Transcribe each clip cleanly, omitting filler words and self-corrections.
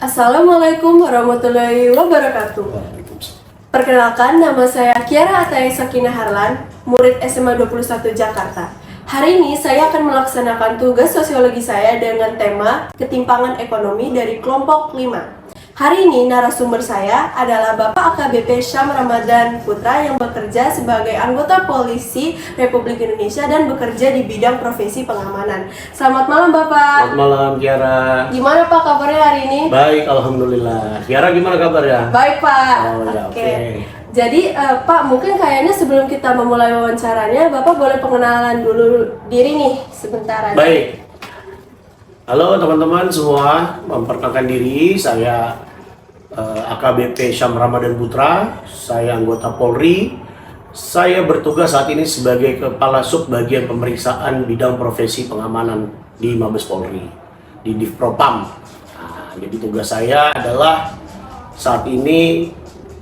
Assalamualaikum warahmatullahi wabarakatuh. Perkenalkan, nama saya Kiara Ataya Sakina Harlan, murid SMA 21 Jakarta. Hari ini saya akan melaksanakan tugas sosiologi saya dengan tema ketimpangan ekonomi dari kelompok 5. Hari ini narasumber saya adalah Bapak AKBP Syam Ramadan Putra yang bekerja sebagai anggota polisi Republik Indonesia dan bekerja di bidang profesi pengamanan. Selamat malam Bapak. Selamat malam Kiara. Gimana Pak kabarnya hari ini? Baik, alhamdulillah. Kiara gimana kabarnya? Baik Pak. Oh, ya, oke. Jadi Pak, mungkin kayaknya sebelum kita memulai wawancaranya, Bapak boleh pengenalan dulu diri nih sebentar aja. Baik. Halo teman-teman semua, memperkenalkan diri, saya AKBP Syam Ramadan Putra, saya anggota Polri. Saya bertugas saat ini sebagai Kepala Sub Bagian Pemeriksaan Bidang Profesi Pengamanan di Mabes Polri, di Divpropam. Nah, jadi tugas saya adalah saat ini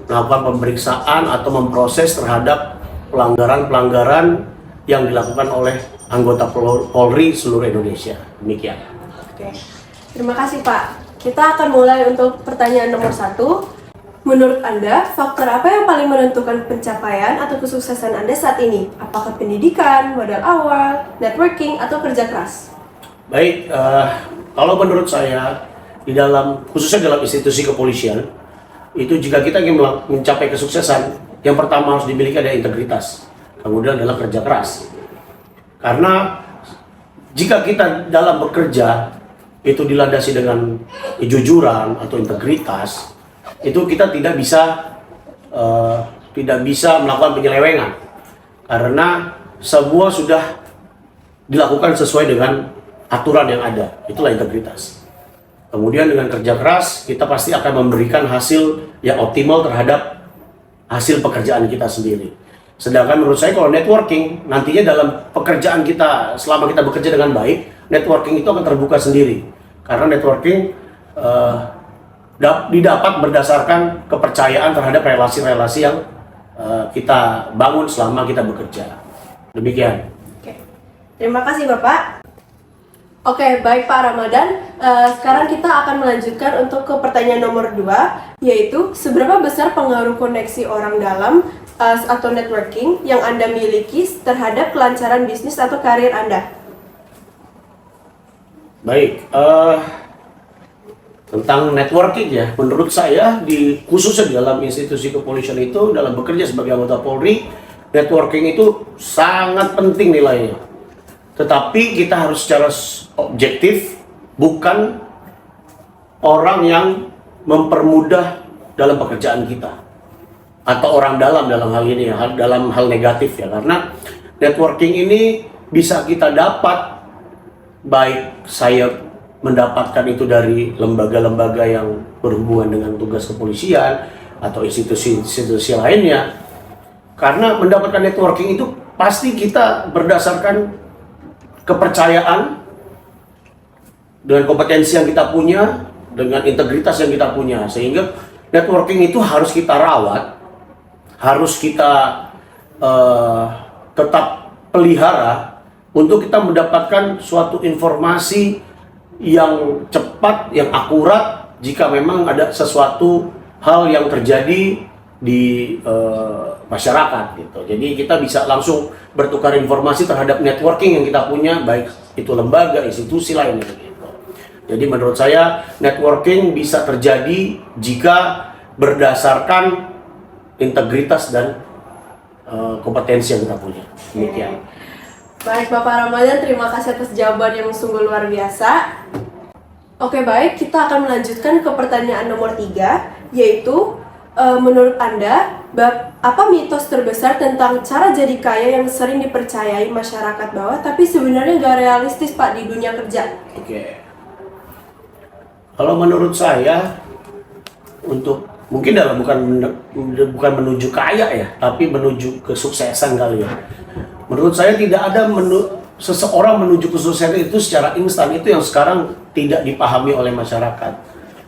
melakukan pemeriksaan atau memproses terhadap pelanggaran-pelanggaran yang dilakukan oleh anggota Polri seluruh Indonesia. Demikian. Oke. Terima kasih Pak. Kita akan mulai untuk pertanyaan nomor 1. Menurut Anda, faktor apa yang paling menentukan pencapaian atau kesuksesan Anda saat ini? Apakah pendidikan, modal awal, networking, atau kerja keras? Baik, kalau menurut saya, khususnya dalam institusi kepolisian, itu jika kita ingin mencapai kesuksesan, yang pertama harus dimiliki adalah integritas, kemudian adalah kerja keras. Karena jika kita dalam bekerja itu dilandasi dengan kejujuran atau integritas, itu kita tidak bisa melakukan penyelewengan, karena semua sudah dilakukan sesuai dengan aturan yang ada. Itulah integritas. Kemudian dengan kerja keras, kita pasti akan memberikan hasil yang optimal terhadap hasil pekerjaan kita sendiri. Sedangkan menurut saya kalau networking, nantinya dalam pekerjaan kita, selama kita bekerja dengan baik, networking itu akan terbuka sendiri. Karena networking didapat berdasarkan kepercayaan terhadap relasi-relasi yang kita bangun selama kita bekerja. Demikian. Oke. Terima kasih Bapak. Oke, baik Pak Ramadan. Sekarang kita akan melanjutkan untuk ke pertanyaan nomor 2, yaitu seberapa besar pengaruh koneksi orang dalam atau networking yang Anda miliki terhadap kelancaran bisnis atau karir Anda? Baik, tentang networking ya, menurut saya khususnya di dalam institusi kepolisian itu, dalam bekerja sebagai anggota Polri, networking itu sangat penting nilainya. Tetapi kita harus secara objektif, bukan orang yang mempermudah dalam pekerjaan kita, atau orang dalam hal ini, dalam hal negatif ya. Karena networking ini bisa kita dapat, baik saya mendapatkan itu dari lembaga-lembaga yang berhubungan dengan tugas kepolisian atau institusi-institusi lainnya. Karena mendapatkan networking itu pasti kita berdasarkan kepercayaan dengan kompetensi yang kita punya, dengan integritas yang kita punya. Sehingga networking itu harus kita rawat, harus kita tetap pelihara untuk kita mendapatkan suatu informasi yang cepat, yang akurat jika memang ada sesuatu hal yang terjadi di masyarakat gitu. Jadi kita bisa langsung bertukar informasi terhadap networking yang kita punya, baik itu lembaga, institusi lainnya gitu. Jadi menurut saya networking bisa terjadi jika berdasarkan integritas dan kompetensi yang kita punya. Demikian. Baik Bapak Ramadan, terima kasih atas jawaban yang sungguh luar biasa. Oke baik, kita akan melanjutkan ke pertanyaan nomor 3, yaitu menurut Anda, apa mitos terbesar tentang cara jadi kaya yang sering dipercayai masyarakat bawah tapi sebenarnya nggak realistis Pak di dunia kerja? Oke. Kalau menurut saya, untuk mungkin bukan menuju kaya ya, tapi menuju kesuksesan kali ya. Menurut saya tidak ada seseorang menuju kesuksesan itu secara instan, itu yang sekarang tidak dipahami oleh masyarakat.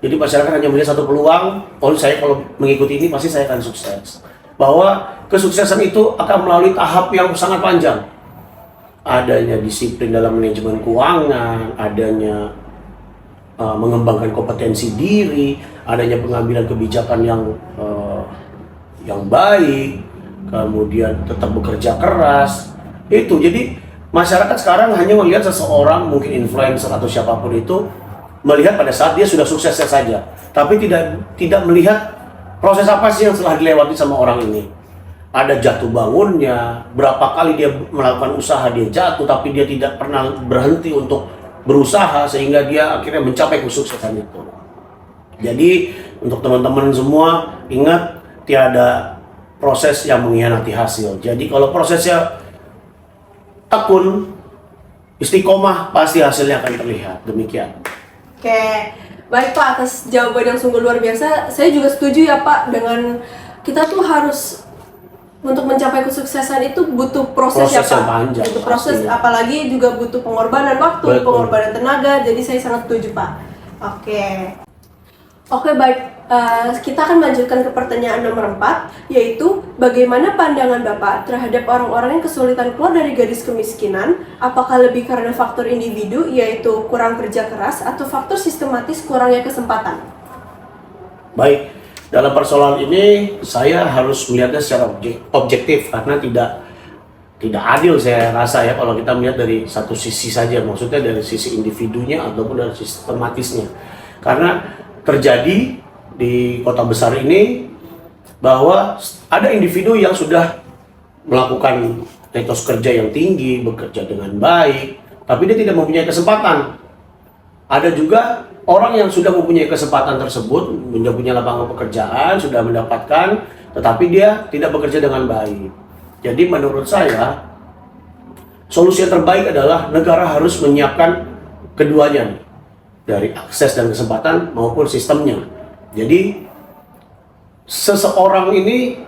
Jadi masyarakat hanya melihat satu peluang, saya kalau mengikuti ini pasti saya akan sukses. Bahwa kesuksesan itu akan melalui tahap yang sangat panjang. Adanya disiplin dalam manajemen keuangan, adanya mengembangkan kompetensi diri, adanya pengambilan kebijakan yang baik, kemudian tetap bekerja keras. Itu jadi masyarakat sekarang hanya melihat seseorang, mungkin influencer atau siapapun itu, melihat pada saat dia sudah sukses saja, tapi tidak melihat proses apa sih yang telah dilewati sama orang ini. Ada jatuh bangunnya, berapa kali dia melakukan usaha, dia jatuh tapi dia tidak pernah berhenti untuk berusaha sehingga dia akhirnya mencapai kesuksesan itu. Jadi untuk teman-teman semua, ingat, tiada proses yang mengkhianati hasil. Jadi kalau prosesnya tekun, istiqomah, pasti hasilnya akan terlihat. Demikian. Oke, baik Pak, atas jawaban yang sungguh luar biasa. Saya juga setuju ya Pak, dengan kita tuh harus untuk mencapai kesuksesan itu butuh proses ya Proses yang Pak. panjang, Butuh proses, pastinya. apalagi juga butuh pengorbanan waktu, Betul. pengorbanan tenaga. Jadi saya sangat setuju Pak. Oke baik. Kita akan melanjutkan ke pertanyaan nomor 4, yaitu bagaimana pandangan Bapak terhadap orang-orang yang kesulitan keluar dari garis kemiskinan? Apakah lebih karena faktor individu, yaitu kurang kerja keras, atau faktor sistematis kurangnya kesempatan? Baik, dalam persoalan ini saya harus melihatnya secara objektif karena tidak adil saya rasa ya kalau kita melihat dari satu sisi saja, maksudnya dari sisi individunya ataupun dari sistematisnya. Karena terjadi di kota besar ini bahwa ada individu yang sudah melakukan etos kerja yang tinggi, bekerja dengan baik, tapi dia tidak mempunyai kesempatan. Ada juga orang yang sudah mempunyai kesempatan tersebut, punya lapangan pekerjaan, sudah mendapatkan, tetapi dia tidak bekerja dengan baik. Jadi menurut saya, solusi yang terbaik adalah negara harus menyiapkan keduanya, dari akses dan kesempatan maupun sistemnya. Jadi seseorang ini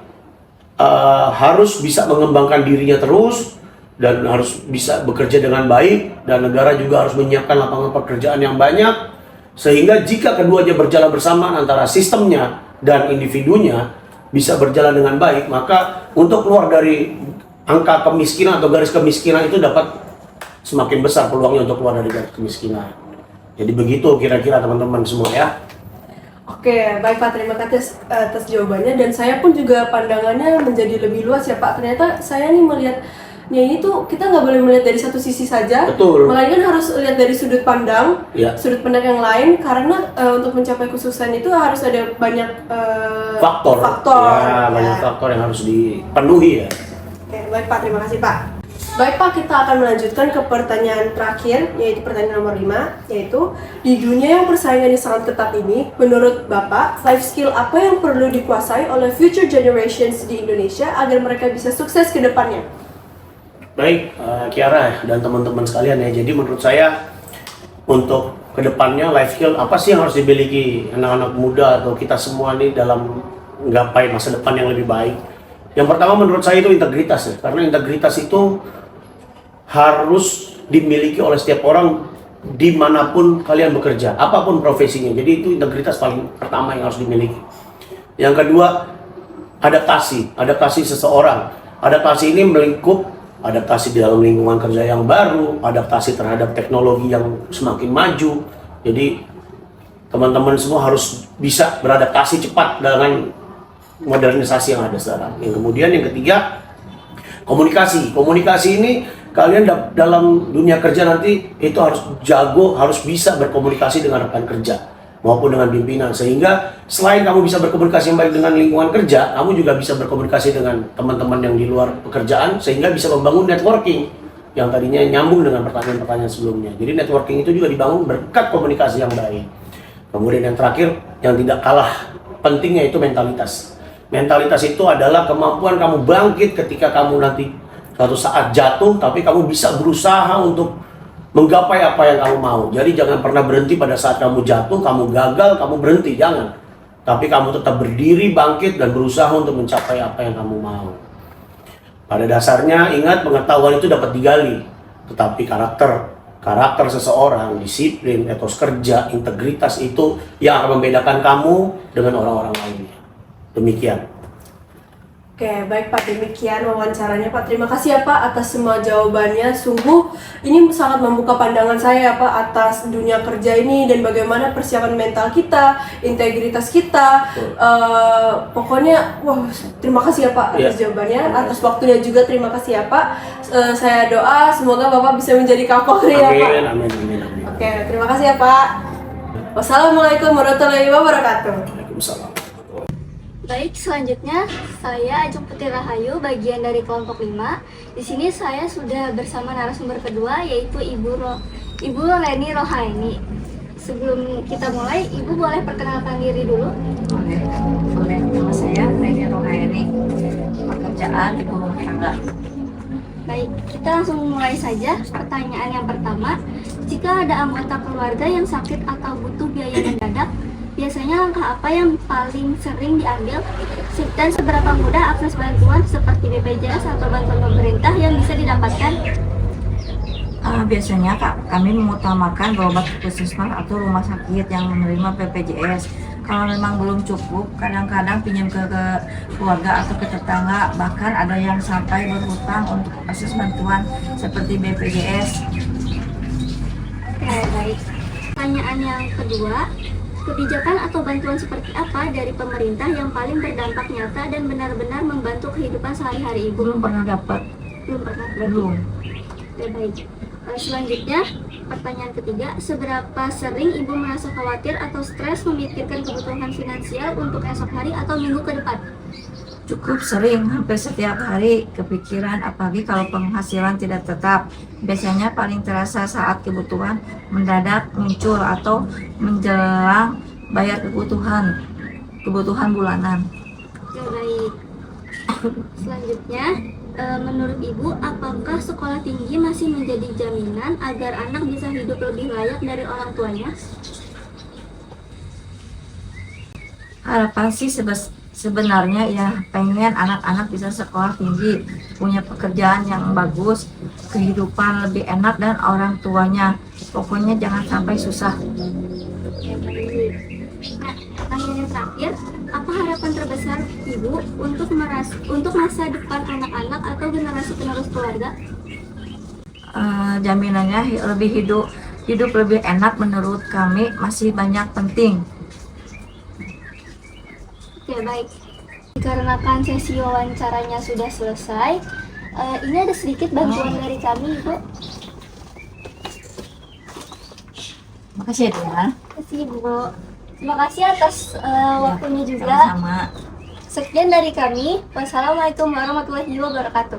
harus bisa mengembangkan dirinya terus, dan harus bisa bekerja dengan baik, dan negara juga harus menyiapkan lapangan pekerjaan yang banyak, sehingga jika keduanya berjalan bersama antara sistemnya dan individunya bisa berjalan dengan baik, maka untuk keluar dari angka kemiskinan atau garis kemiskinan itu dapat semakin besar peluangnya untuk keluar dari garis kemiskinan. Jadi begitu kira-kira teman-teman semua ya. Oke, baik Pak, terima kasih atas jawabannya, dan saya pun juga pandangannya menjadi lebih luas ya Pak. Ternyata saya nih melihatnya ini tuh kita nggak boleh melihat dari satu sisi saja, Betul. melainkan harus lihat dari sudut pandang, Ya. sudut pandang yang lain, karena untuk mencapai kesuksesan itu harus ada banyak Faktor. Ya, banyak ya. faktor yang harus dipenuhi ya. Oke, baik Pak, terima kasih Pak. Baik Pak, kita akan melanjutkan ke pertanyaan terakhir, yaitu pertanyaan nomor 5, yaitu di dunia yang persaingannya sangat ketat ini, menurut Bapak, life skill apa yang perlu dikuasai oleh future generations di Indonesia agar mereka bisa sukses ke depannya? Baik, Kiara dan teman-teman sekalian ya. Jadi menurut saya untuk kedepannya life skill apa sih yang harus dimiliki anak-anak muda atau kita semua nih dalam menggapai masa depan yang lebih baik? Yang pertama menurut saya itu integritas ya. Karena integritas itu harus dimiliki oleh setiap orang dimanapun kalian bekerja, apapun profesinya. Jadi itu integritas paling pertama yang harus dimiliki. Yang kedua, adaptasi seseorang. Adaptasi ini melingkup adaptasi di dalam lingkungan kerja yang baru, adaptasi terhadap teknologi yang semakin maju. Jadi teman-teman semua harus bisa beradaptasi cepat dengan modernisasi yang ada sekarang. Yang kemudian yang ketiga, komunikasi. Komunikasi ini kalian dalam dunia kerja nanti itu harus jago, harus bisa berkomunikasi dengan rekan kerja maupun dengan pimpinan, sehingga selain kamu bisa berkomunikasi yang baik dengan lingkungan kerja, kamu juga bisa berkomunikasi dengan teman-teman yang di luar pekerjaan, sehingga bisa membangun networking yang tadinya nyambung dengan pertanyaan-pertanyaan sebelumnya. Jadi networking itu juga dibangun berkat komunikasi yang baik. Kemudian yang terakhir, yang tidak kalah pentingnya itu mentalitas. Mentalitas itu adalah kemampuan kamu bangkit ketika kamu nanti suatu saat jatuh, tapi kamu bisa berusaha untuk menggapai apa yang kamu mau. Jadi jangan pernah berhenti pada saat kamu jatuh, kamu gagal, kamu berhenti, jangan. Tapi kamu tetap berdiri, bangkit, dan berusaha untuk mencapai apa yang kamu mau. Pada dasarnya, ingat, pengetahuan itu dapat digali, tetapi karakter seseorang, disiplin, etos kerja, integritas itu yang akan membedakan kamu dengan orang-orang lainnya. Demikian. Oke, baik Pak, demikian wawancaranya Pak. Terima kasih ya Pak atas semua jawabannya. Sungguh ini sangat membuka pandangan saya ya Pak atas dunia kerja ini dan bagaimana persiapan mental kita, integritas kita. Pokoknya, wah, terima kasih ya Pak atas jawabannya, atas waktunya juga terima kasih ya Pak. Saya doa semoga Bapak bisa menjadi Kapolri ya Pak. Amin, amin. Oke, terima kasih ya Pak. Wassalamualaikum warahmatullahi wabarakatuh. Waalaikumsalam. Baik, selanjutnya saya Ajeng Putri Rahayu, bagian dari kelompok 5. Di sini saya sudah bersama narasumber kedua, yaitu Ibu Leni Rohaini. Sebelum kita mulai, Ibu boleh perkenalkan diri dulu? Boleh. Nama saya Leni Rohaini, pekerjaan di rumah tangga. Baik, kita langsung mulai saja. Pertanyaan yang pertama, jika ada anggota keluarga yang sakit atau butuh biaya mendadak, biasanya langkah apa yang paling sering diambil dan seberapa mudah akses bantuan seperti BPJS atau bantuan pemerintah yang bisa didapatkan? Biasanya kami mengutamakan berobat ke puskesmas atau rumah sakit yang menerima BPJS. Kalau memang belum cukup, kadang-kadang pinjam ke keluarga atau ke tetangga, bahkan ada yang sampai berhutang untuk akses bantuan seperti BPJS. Oke, baik. Pertanyaan yang kedua, kebijakan atau bantuan seperti apa dari pemerintah yang paling berdampak nyata dan benar-benar membantu kehidupan sehari-hari Ibu? Belum pernah dapat. Belum pernah. Belum. Oke, baik. Selanjutnya, pertanyaan ketiga, seberapa sering Ibu merasa khawatir atau stres memikirkan kebutuhan finansial untuk esok hari atau minggu ke depan? Cukup sering, hampir setiap hari kepikiran, apalagi kalau penghasilan tidak tetap. Biasanya paling terasa saat kebutuhan mendadak muncul atau menjelang bayar kebutuhan bulanan. Oke, baik. Selanjutnya, menurut Ibu, apakah sekolah tinggi masih menjadi jaminan agar anak bisa hidup lebih layak dari orang tuanya? Harapan sih sebenarnya ya pengen anak-anak bisa sekolah tinggi, punya pekerjaan yang bagus, kehidupan lebih enak dan orang tuanya pokoknya jangan sampai susah. Oke, baik. Nah, pertanyaan yang terakhir, apa harapan terbesar Ibu untuk masa depan anak-anak atau generasi penerus keluarga? Jaminannya hidup lebih enak menurut kami masih banyak penting. Oke, baik. Dikarenakan sesi wawancaranya sudah selesai, ini ada sedikit bantuan dari kami, Ibu. Makasih ya Tia. Terima kasih, Ibu. Terima kasih atas waktunya juga. Sama-sama. Sekian dari kami. Wassalamualaikum warahmatullahi wabarakatuh.